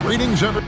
Greetings, everyone.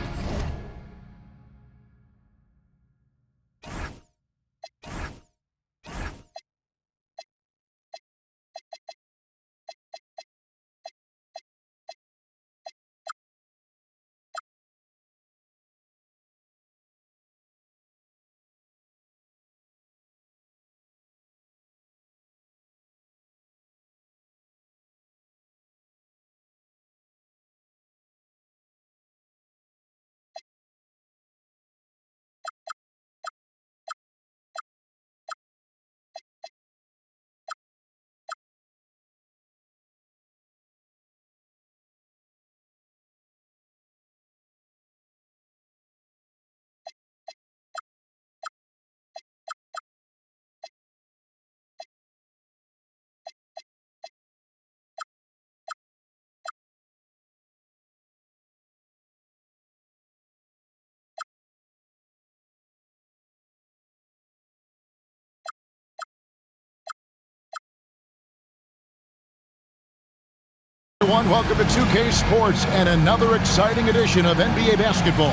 Everyone, welcome to 2K Sports and another exciting edition of NBA basketball.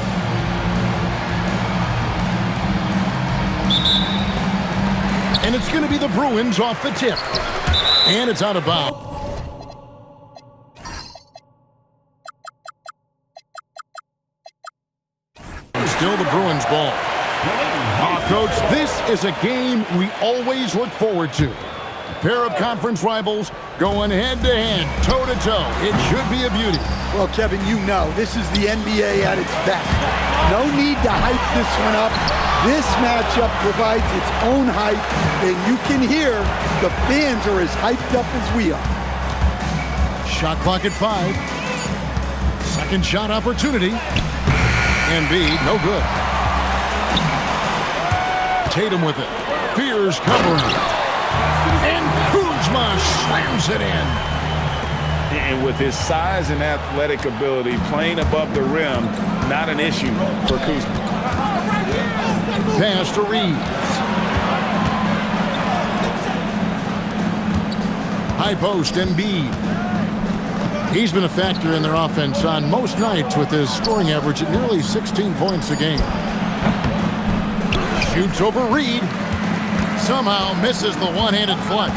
And it's going to be the Bruins off the tip. And it's out of bounds. Still the Bruins ball. Coach, this is a game we always look forward to. A pair of conference rivals going head-to-head, toe-to-toe. It should be a beauty. Well, Kevin, you know, this is the NBA at its best. No need to hype this one up. This matchup provides its own hype, and you can hear the fans are as hyped up as we are. Shot clock at 5. Second shot opportunity. Embiid, no good. Tatum with it. Fears covering. And Kuzma slams it in. And with his size and athletic ability, playing above the rim, not an issue for Kuzma. Pass to Reeves. High post, Embiid. He's been a factor in their offense on most nights with his scoring average at nearly 16 points a game. Shoots over Reed. Somehow misses the one-handed flush.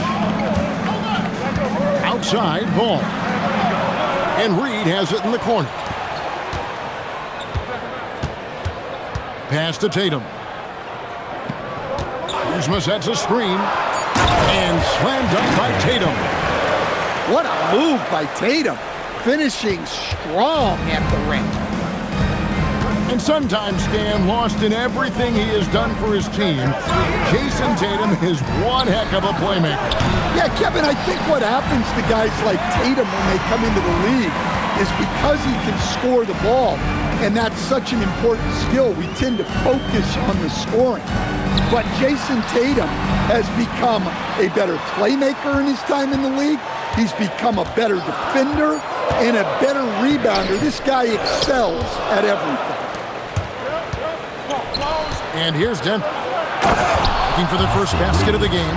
Outside, ball. And Reed has it in the corner. Pass to Tatum. Kuzma sets a screen. And slammed up by Tatum. What a move by Tatum. Finishing strong at the rim. And sometimes, Stan, lost in everything he has done for his team, Jason Tatum is one heck of a playmaker. Yeah, Kevin, I think what happens to guys like Tatum when they come into the league is because he can score the ball, and that's such an important skill, we tend to focus on the scoring. But Jason Tatum has become a better playmaker in his time in the league. He's become a better defender and a better rebounder. This guy excels at everything. And here's Denver. Looking for the first basket of the game.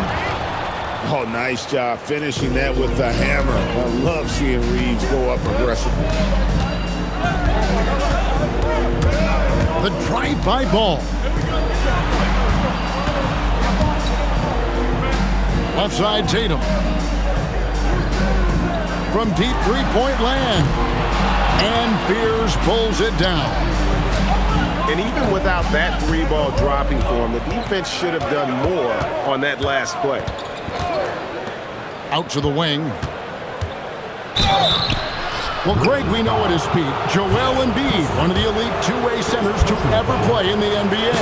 Oh, nice job finishing that with the hammer. I love seeing Reeves go up aggressively. The drive-by ball. Left side, Tatum. From deep three-point land. And Fears pulls it down. And even without that three-ball dropping for him, the defense should have done more on that last play. Out to the wing. Well, Greg, we know at his peak, Joel Embiid, one of the elite two-way centers to ever play in the NBA.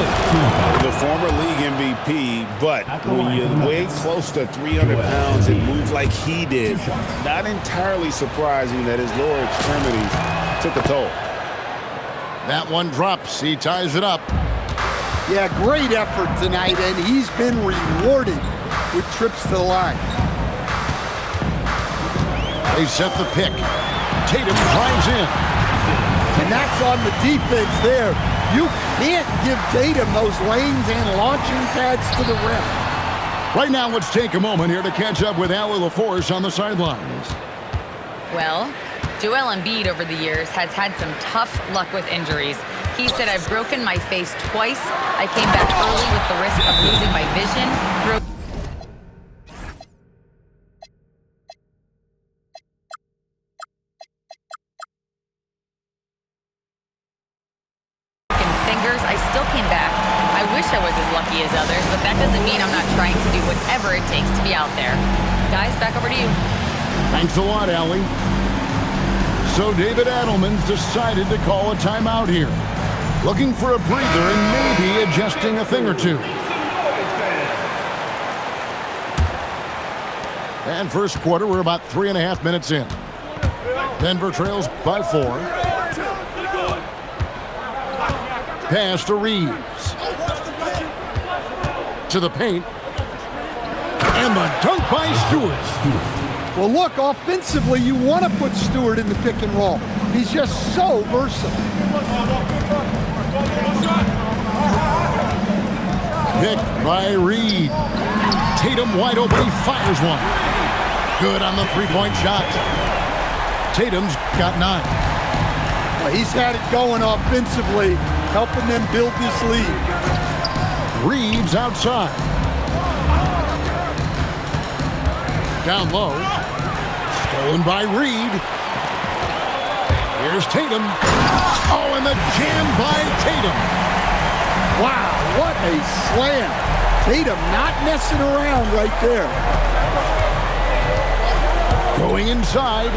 The former league MVP, but when you weigh close to 300 pounds and move like he did, not entirely surprising that his lower extremities took a toll. That one drops. He ties it up. Yeah, great effort tonight, and he's been rewarded with trips to the line. They set the pick. Tatum drives in. And that's on the defense there. You can't give Tatum those lanes and launching pads to the rim. Right now, let's take a moment here to catch up with Allie LaForce on the sidelines. Well, Joel Embiid over the years has had some tough luck with injuries. He said, "I've broken my face twice. I came back early with the risk of losing my vision. Broken fingers. I still came back. I wish I was as lucky as others, but that doesn't mean I'm not trying to do whatever it takes to be out there." Guys, back over to you. Thanks a lot, Allie. So David Adelman's decided to call a timeout here. Looking for a breather and maybe adjusting a thing or two. And first quarter, we're about 3.5 minutes in. Denver trails by 4. Pass to Reeves. To the paint. And the dunk by Stewart. Well, look, offensively, you want to put Stewart in the pick and roll. He's just so versatile. Picked by Reed. Tatum wide open. He fires one. Good on the three-point shot. Tatum's got 9. Well, he's had it going offensively, helping them build this lead. Reeves outside. Down low. Stolen by Reed. Here's Tatum. Oh, and the jam by Tatum. Wow, what a slam. Tatum not messing around right there. Going inside.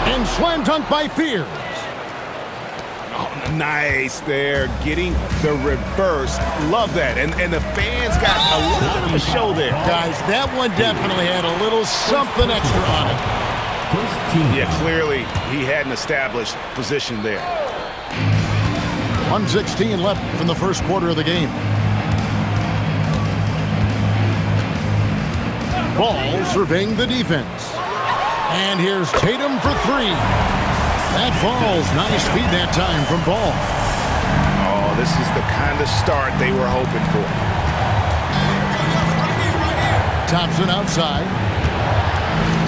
And slam dunk by Fears. Oh, nice there. Getting the reverse. Love that. And the fans got a little bit of a show there. Guys, that one definitely had a little something extra on it. Yeah, clearly he had an established position there. 1:16 left in the first quarter of the game. Ball surveying the defense. And here's Tatum for 3. That falls. Nice feed that time from Ball. Oh, this is the kind of start they were hoping for. Thompson outside.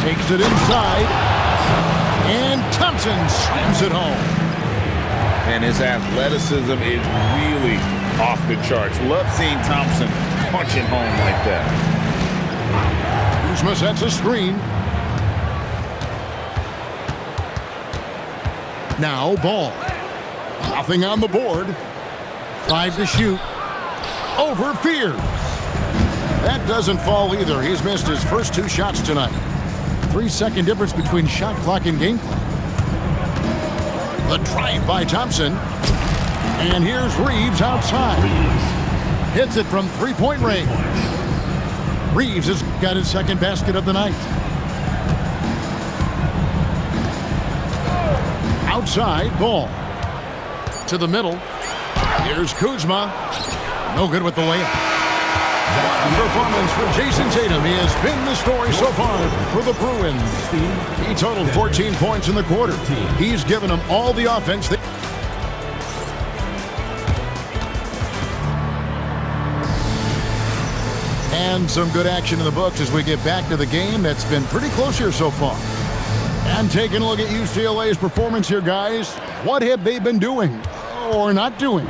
Takes it inside. And Thompson slams it home. And his athleticism is really off the charts. Love seeing Thompson punching home like that. Kuzma sets a screen. Now Ball. Nothing on the board. 5 to shoot. Over Fears. That doesn't fall either. He's missed his first 2 shots tonight. 3-second difference between shot clock and game clock. The drive by Thompson. And here's Reeves outside. Hits it from 3-point range. Reeves has got his second basket of the night. Outside, Ball. To the middle. Here's Kuzma. No good with the layup. Performance for Jason Tatum. He has been the story so far for the Bruins. He totaled 14 points in the quarter. He's given them all the offense. And some good action in the books as we get back to the game that's been pretty close here so far. And taking a look at UCLA's performance here, guys. What have they been doing or not doing?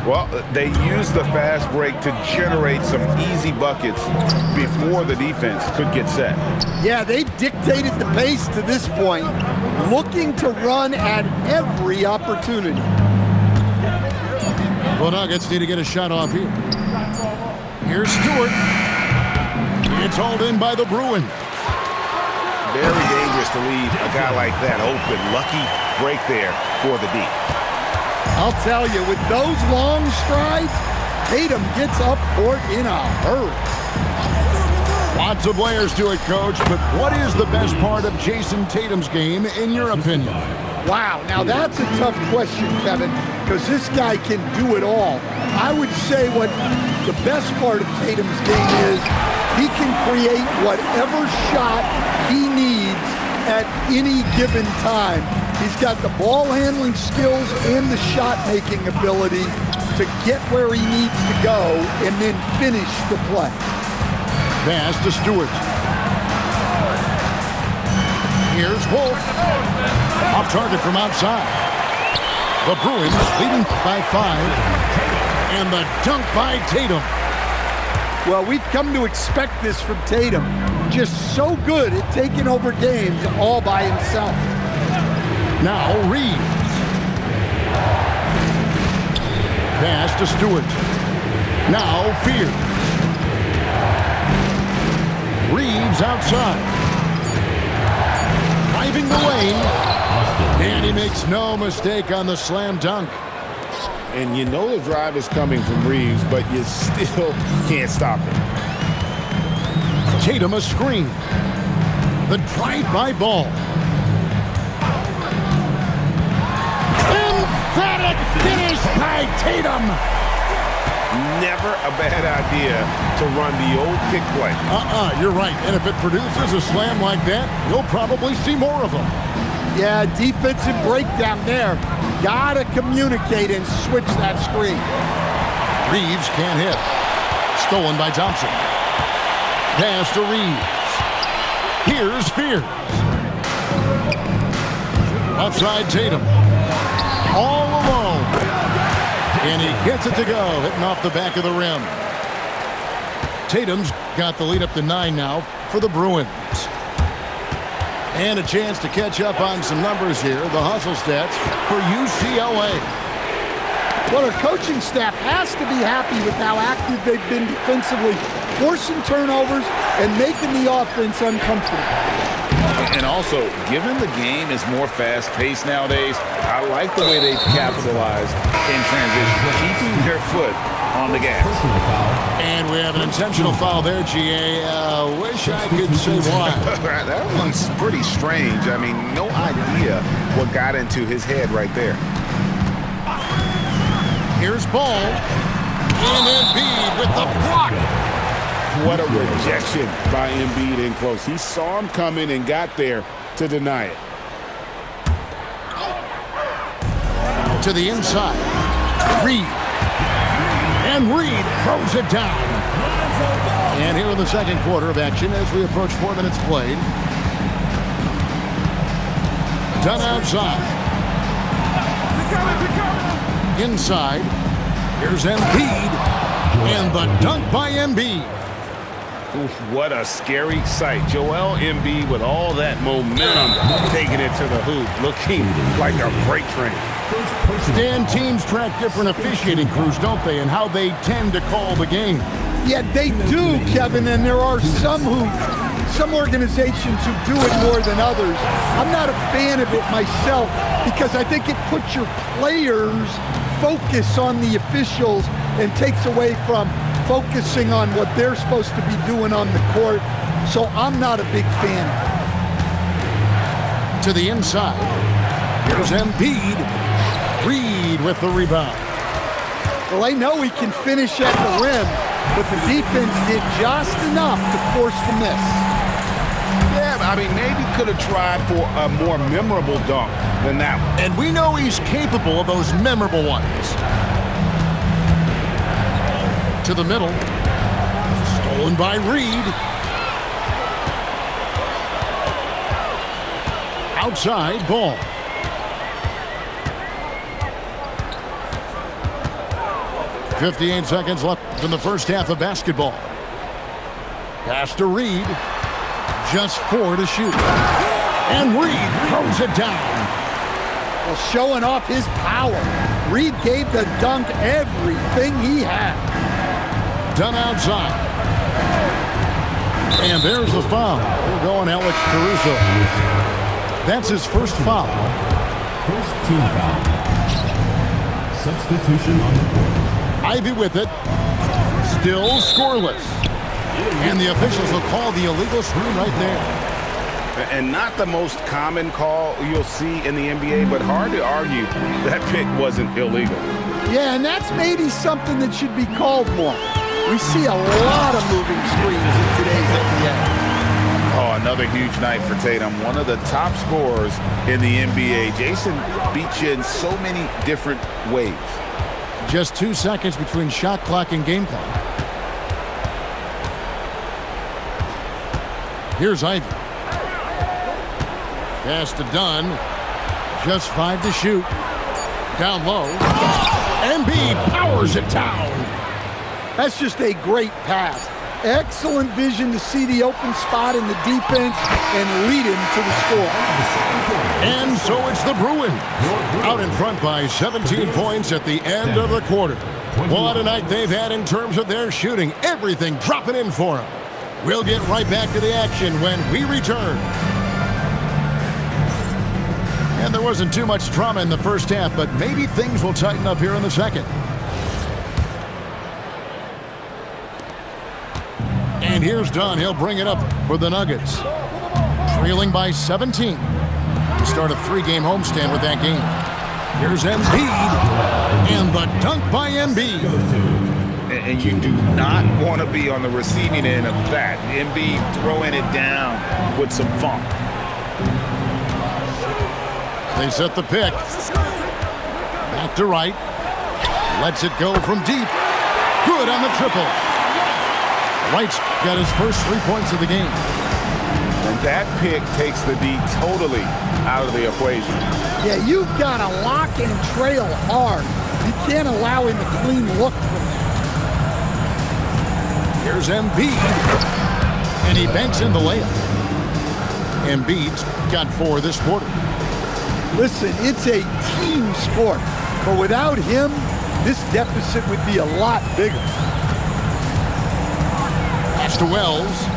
Well, they used the fast break to generate some easy buckets before the defense could get set. Yeah, they've dictated the pace to this point, looking to run at every opportunity. Well, Nuggets need to get a shot off here. Here's Stewart. It's hauled in by the Bruins. Very dangerous to leave a guy like that open. Lucky break there for the D. I'll tell you, with those long strides, Tatum gets up court in a hurry. Lots of layers to it, Coach, but what is the best part of Jason Tatum's game, in your opinion? Wow, now that's a tough question, Kevin, because this guy can do it all. I would say what the best part of Tatum's game is, he can create whatever shot he needs at any given time. He's got the ball handling skills and the shot making ability to get where he needs to go and then finish the play. Pass to Stewart. Here's Wolf. Off target from outside. The Bruins leading by 5. And the dunk by Tatum. Well, we've come to expect this from Tatum. Just so good at taking over games all by himself. Now Reeves. Pass to Stewart. Now Fears. Reeves outside. Driving the lane. And he makes no mistake on the slam dunk. And you know the drive is coming from Reeves, but you still can't stop it. Tatum a screen. The drive-by ball. Emphatic finish by Tatum. Never a bad idea to run the old pick play. You're right. And if it produces a slam like that, you'll probably see more of them. Yeah, defensive breakdown there. Gotta communicate and switch that screen. Reeves can't hit. Stolen by Thompson. Pass to Reeves. Here's Fears. Outside Tatum. All alone. And he gets it to go, hitting off the back of the rim. Tatum's got the lead up to 9 now for the Bruins. And a chance to catch up on some numbers here. The hustle stats for UCLA. Well, our coaching staff has to be happy with how active they've been defensively, forcing turnovers and making the offense uncomfortable. And also, given the game is more fast-paced nowadays, I like the way they've capitalized in transition, keeping their foot on the gas. And we have an intentional foul there, GA. Wish I could say why. That one's pretty strange. I mean, no idea what got into his head right there. Here's Ball. And Embiid with the block. What a rejection by Embiid in close. He saw him coming and got there to deny it. To the inside. Reed. And Reed throws it down. And here in the second quarter of action as we approach 4 minutes played. Done outside. Inside. Here's Embiid. And the dunk by Embiid. Oof, what a scary sight. Joel Embiid with all that momentum taking it to the hoop, looking like a freight train. Stan, teams track different officiating crews, don't they, and how they tend to call the game. Yeah, they do, Kevin, and there are some organizations who do it more than others. I'm not a fan of it myself because I think it puts your players' focus on the officials and takes away from focusing on what they're supposed to be doing on the court. So I'm not a big fan of it. To the inside. Here's Embiid. Reed with the rebound. Well, I know he can finish at the rim, but the defense did just enough to force the miss. Yeah, I mean, maybe could have tried for a more memorable dunk than that one. And we know he's capable of those memorable ones. To the middle. Stolen by Reed. Outside Ball. .58 seconds left in the first half of basketball. Pass to Reed. Just 4 to shoot. And Reed throws it down. Well, showing off his power. Reed gave the dunk everything he had. Done outside. And there's the foul. We're going Alex Caruso. That's his first foul. First team foul. Substitution on the court. Ivy with it. Still scoreless. And the officials will call the illegal screen right there. And not the most common call you'll see in the NBA, but hard to argue that pick wasn't illegal. Yeah, and that's maybe something that should be called more. We see a lot of moving screens in today's NBA. Oh, another huge night for Tatum. One of the top scorers in the NBA. Jason beat you in so many different ways. Just 2 seconds between shot clock and game clock. Here's Ivy. Pass to Dunn. Just 5 to shoot. Down low. Embiid powers it down. That's just a great pass. Excellent vision to see the open spot in the defense and lead him to the score. And so it's the Bruins out in front by 17 points at the end of the quarter. What a night they've had in terms of their shooting. Everything dropping in for them. We'll get right back to the action when we return. And there wasn't too much drama in the first half, but maybe things will tighten up here in the second. And here's Dunn. He'll bring it up for the Nuggets. Trailing by 17. To start a 3-game homestand with that game. Here's Embiid. And the dunk by Embiid. And you do not want to be on the receiving end of that. Embiid throwing it down with some funk. They set the pick. Back to right. Lets it go from deep. Good on the triple. Wright's got his first 3 points of the game. And that pick takes the D totally out of the equation. Yeah, you've got to lock and trail hard. You can't allow him a clean look from that. Here's Embiid. And he banks in the layup. Embiid's got 4 this quarter. Listen, it's a team sport, but without him, this deficit would be a lot bigger. Pass to Wells.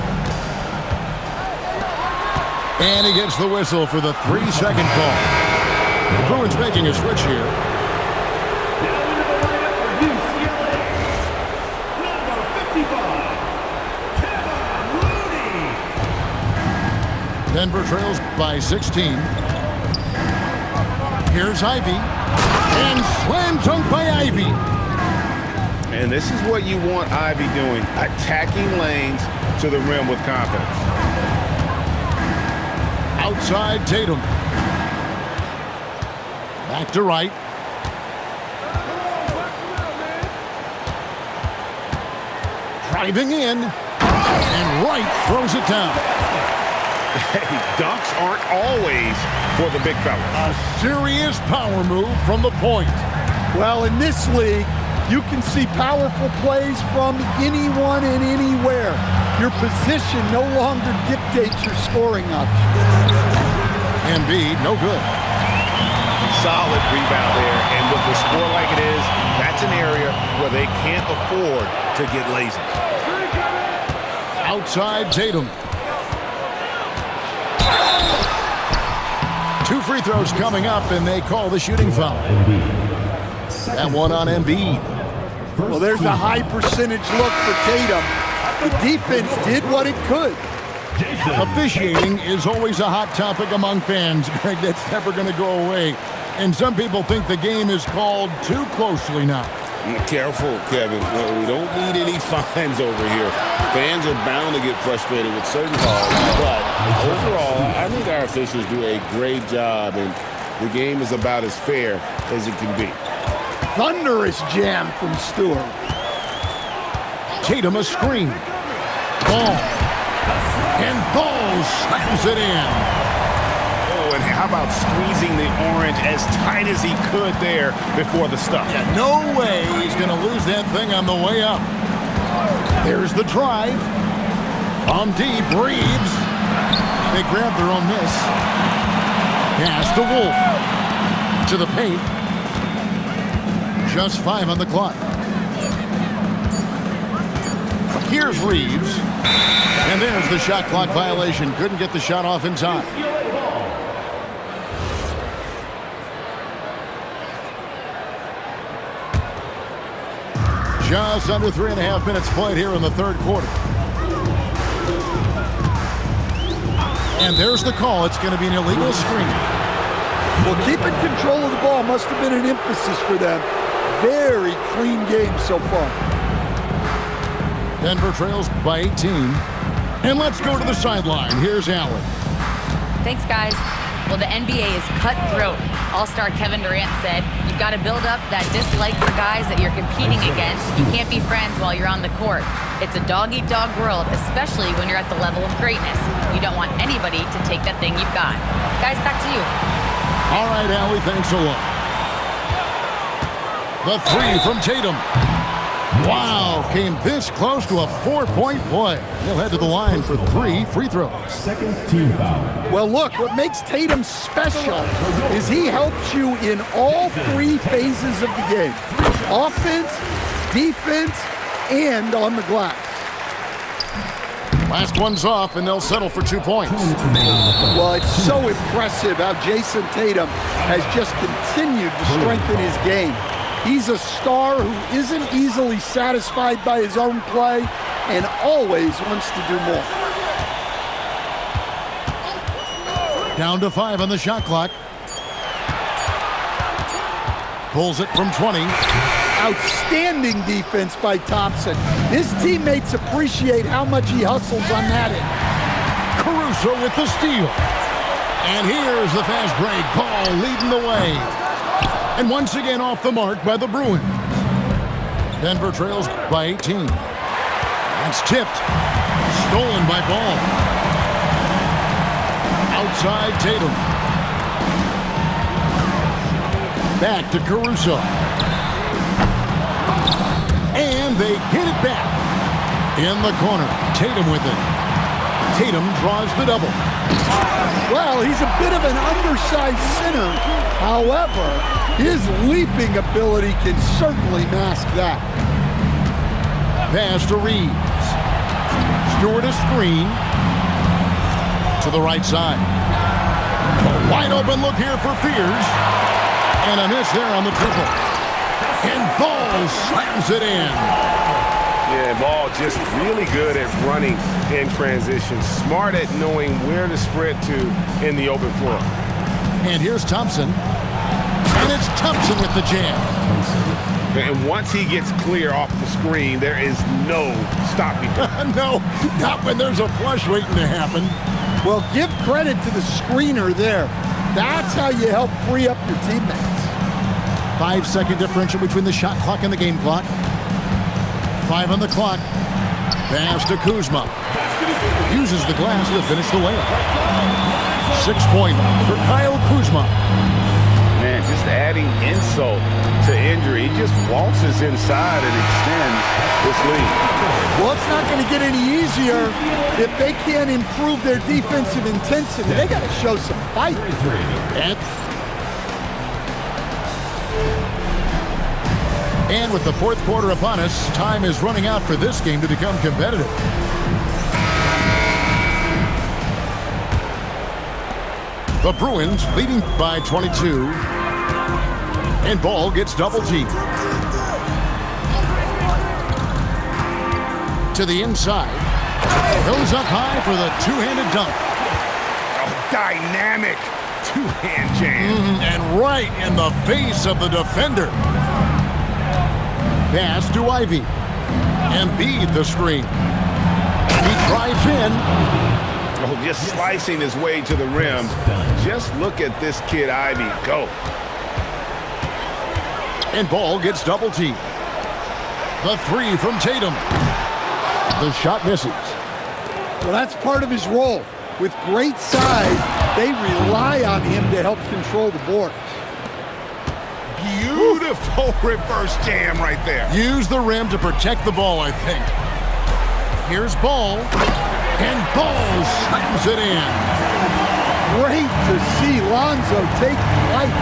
And he gets the whistle for the 3-second call. The Bruins making a switch here. Denver trails by 16. Here's Ivy. And slam dunk by Ivy. And this is what you want Ivy doing. Attacking lanes to the rim with confidence. Outside Tatum. Back to right. Driving in. And Wright throws it down. Hey, dunks aren't always for the big fella. A serious power move from the point. Well, in this league, you can see powerful plays from anyone and anywhere. Your position no longer dictates your scoring options. Embiid, no good. Solid rebound there, and with the score like it is, that's an area where they can't afford to get lazy. Outside Tatum. 2 free throws coming up, and they call the shooting foul. That one on Embiid. Well, there's a high percentage look for Tatum. The defense did what it could. Officiating is always a hot topic among fans, Greg. That's never going to go away. And some people think the game is called too closely now. Careful, Kevin. Well, we don't need any fines over here. Fans are bound to get frustrated with certain calls, but overall, I think our officials do a great job, and the game is about as fair as it can be. Thunderous jam from Stewart. Tatum a screen. Ball. And Ball slams it in. Oh, and how about squeezing the orange as tight as he could there before the stuff? Yeah, no way he's going to lose that thing on the way up. There's the drive. On deep, Reeves. They grab their own miss. Pass to Wolf. To the paint. Just 5 on the clock. Here's Reeves. And there's the shot clock violation. Couldn't get the shot off in time. Just under 3.5 minutes played here in the third quarter. And there's the call. It's going to be an illegal screen. Well, keeping control of the ball must have been an emphasis for them. Very clean game so far. Denver trails by 18. And let's go to the sideline. Here's Allen. Thanks, guys. Well, the NBA is cutthroat. All-star Kevin Durant said, "You You've got to build up that dislike for guys that you're competing against. You can't be friends while you're on the court. It's a dog-eat-dog world, especially when you're at the level of greatness. You don't want anybody to take that thing you've got. Guys, back to you. All right, Allie, thanks a lot. The three from Tatum. Wow, came this close to a 4-point play. He'll head to the line for 3 free throws. Second team foul. Well, look, what makes Tatum special is he helps you in all 3 phases of the game. Offense, defense, and on the glass. Last one's off, and they'll settle for 2 points. Well, it's so impressive how Jason Tatum has just continued to strengthen his game. He's a star who isn't easily satisfied by his own play and always wants to do more. Down to 5 on the shot clock. Pulls it from 20. Outstanding defense by Thompson. His teammates appreciate how much he hustles on that end. Caruso with the steal. And here's the fast break. Ball leading the way. And once again off the mark by the Bruins. Denver trails by 18. That's tipped. Stolen by Ball. Outside Tatum. Back to Caruso. And they get it back. In the corner. Tatum with it. Tatum draws the double. Well, he's a bit of an undersized center. However, his leaping ability can certainly mask that. Pass to Reeves. Stewart a screen. To the right side. A wide open look here for Fears. And a miss there on the triple. And Ball slams it in. Yeah, Ball just really good at running in transition. Smart at knowing where to spread to in the open floor. And here's Thompson. And it's Thompson with the jam. And once he gets clear off the screen, there is no stopping him. No, not when there's a flush waiting to happen. Well, give credit to the screener there. That's how you help free up your teammates. 5-second differential between the shot clock and the game clock. 5 on the clock. Pass to Kuzma. Uses the glass to finish the layup. 6-point for Kyle Kuzma. Man, just adding insult to injury. He just waltzes inside and extends this lead. Well, it's not going to get any easier if they can't improve their defensive intensity. They got to show some fight. And with the fourth quarter upon us, time is running out for this game to become competitive. The Bruins leading by 22. And Ball gets double teamed. To the inside. Goes up high for the two-handed dunk. Oh, dynamic two-hand jam. And right in the face of the defender. Pass to Ivy. Embiid the screen. And he drives in. Oh, just slicing his way to the rim. Just look at this kid, Ivy. Go. And Ball gets double teamed. The three from Tatum. The shot misses. Well, that's part of his role. With great size, they rely on him to help control the boards. Beautiful reverse jam right there. Use the rim to protect the ball, I think. Here's Ball. And Ball slams it in. Great to see Lonzo take flight.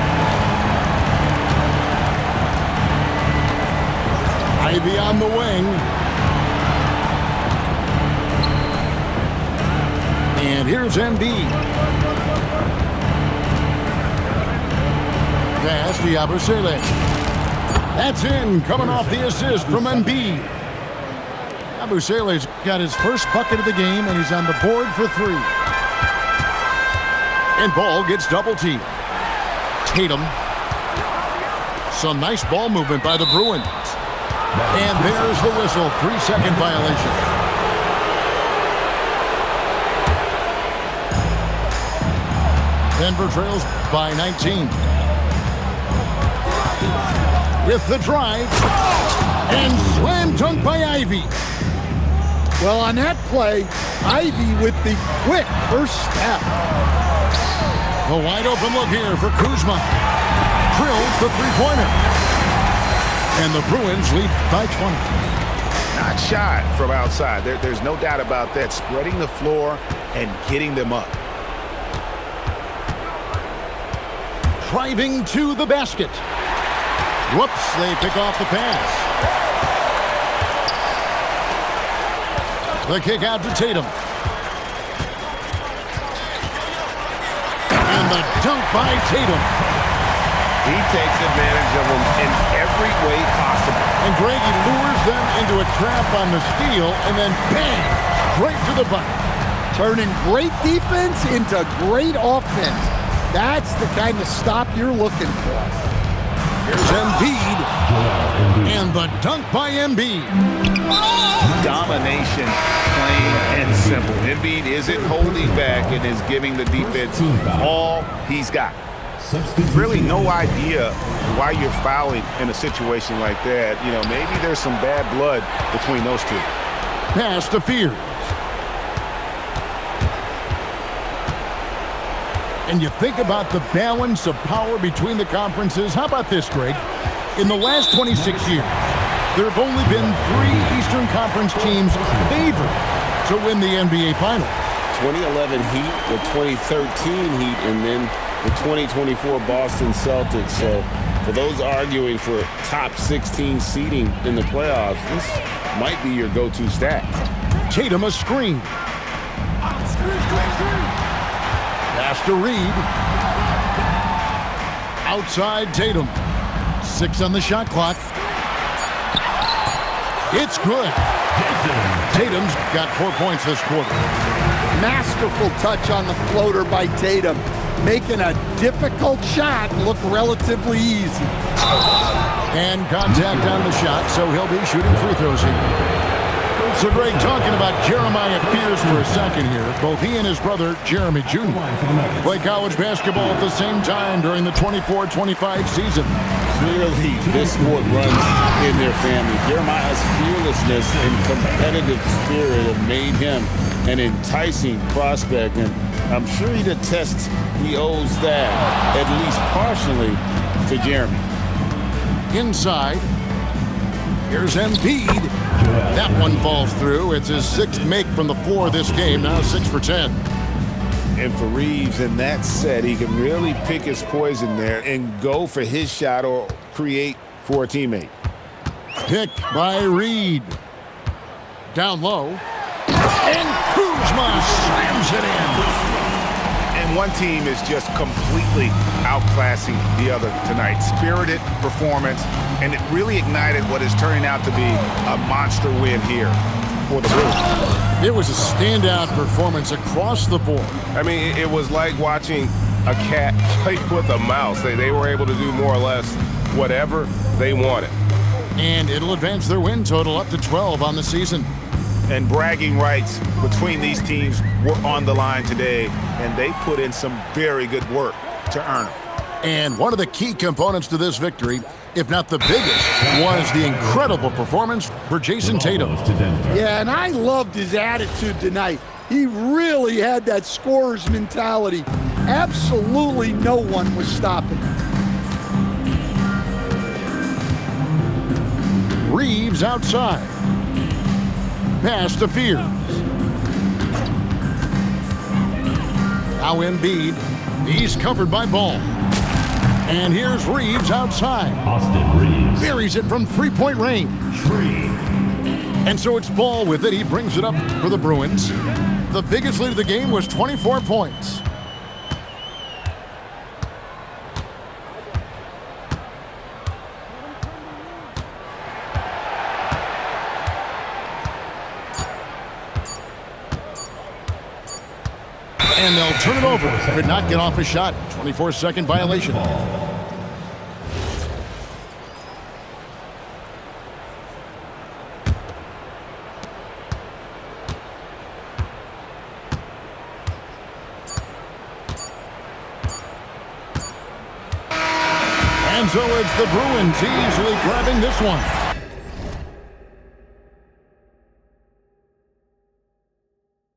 Ivy on the wing. And here's Embiid. Pass to Yabusele. That's in, coming off the assist from Embiid. Yabusele's got his first bucket of the game, and he's on the board for 3. And Ball gets double teamed. Tatum. Some nice ball movement by the Bruins. And there's the whistle, 3-second violation. Denver trails by 19. with the drive. And slam dunk by Ivy. Well, on that play, Ivy with the quick first step. A wide open look here for Kuzma. Drills the three-pointer. And the Bruins lead by 20. Not shy from outside. There's no doubt about that. Spreading the floor and getting them up. Driving to the basket. Whoops, they pick off the pass. The kick out to Tatum. And the dunk by Tatum. He takes advantage of them in every way possible. And Greg, he lures them into a trap on the steal, and then bang, straight to the bucket. Turning great defense into great offense. That's the kind of stop you're looking for. Here's Embiid. And the dunk by Embiid. Domination, plain and simple. Embiid isn't holding back and is giving the defense all he's got. Really no idea why you're fouling in a situation like that. You know, maybe there's some bad blood between those two. Pass to Fears. And you think about the balance of power between the conferences. How about this, Greg? In the last 26 years, there have only been 3 Eastern Conference teams favored to win the NBA Finals. 2011 Heat, the 2013 Heat, and then the 2024 Boston Celtics. So for those arguing for top 16 seeding in the playoffs, this might be your go-to stat. Tatum a screen. Pass to Reed. Outside Tatum. 6 on the shot clock. It's good. Tatum's got 4 points this quarter. Masterful touch on the floater by Tatum, making a difficult shot look relatively easy. And contact on the shot, so he'll be shooting free throws here. So, Greg, talking about Jeremiah Fears for a second here. Both he and his brother, Jeremy Jr., play college basketball at the same time during the 24-25 season. Clearly, this sport runs in their family. Jeremiah's fearlessness and competitive spirit have made him an enticing prospect, and I'm sure he'd attest he owes that, at least partially, to Jeremy. Inside, here's Embiid. That one falls through. It's his 6th make from the floor this game, now 6 for 10. And for Reeves in that set, he can really pick his poison there and go for his shot or create for a teammate. Picked by Reed. Down low. And Kuzma slams it in. And one team is just completely outclassing the other tonight. Spirited performance, and it really ignited what is turning out to be a monster win here for the Bulls. It was a standout performance across the board. I mean, it was like watching a cat play with a mouse. They were able to do more or less whatever they wanted. And it'll advance their win total up to 12 on the season. And bragging rights between these teams were on the line today, and they put in some very good work to earn it. And one of the key components to this victory, if not the biggest, was the incredible performance for Jason Tatum. Yeah, and I loved his attitude tonight. He really had that scorer's mentality. Absolutely no one was stopping him. Reeves outside. Pass to Fears. Now Embiid. He's covered by Ball. And here's Reeves outside. Austin Reeves. Buries it from three-point range. And so it's Ball with it. He brings it up for the Bruins. The biggest lead of the game was 24 points. And they'll turn it over. Could not get off a shot. 24-second violation. And So it's the Bruins easily grabbing this one.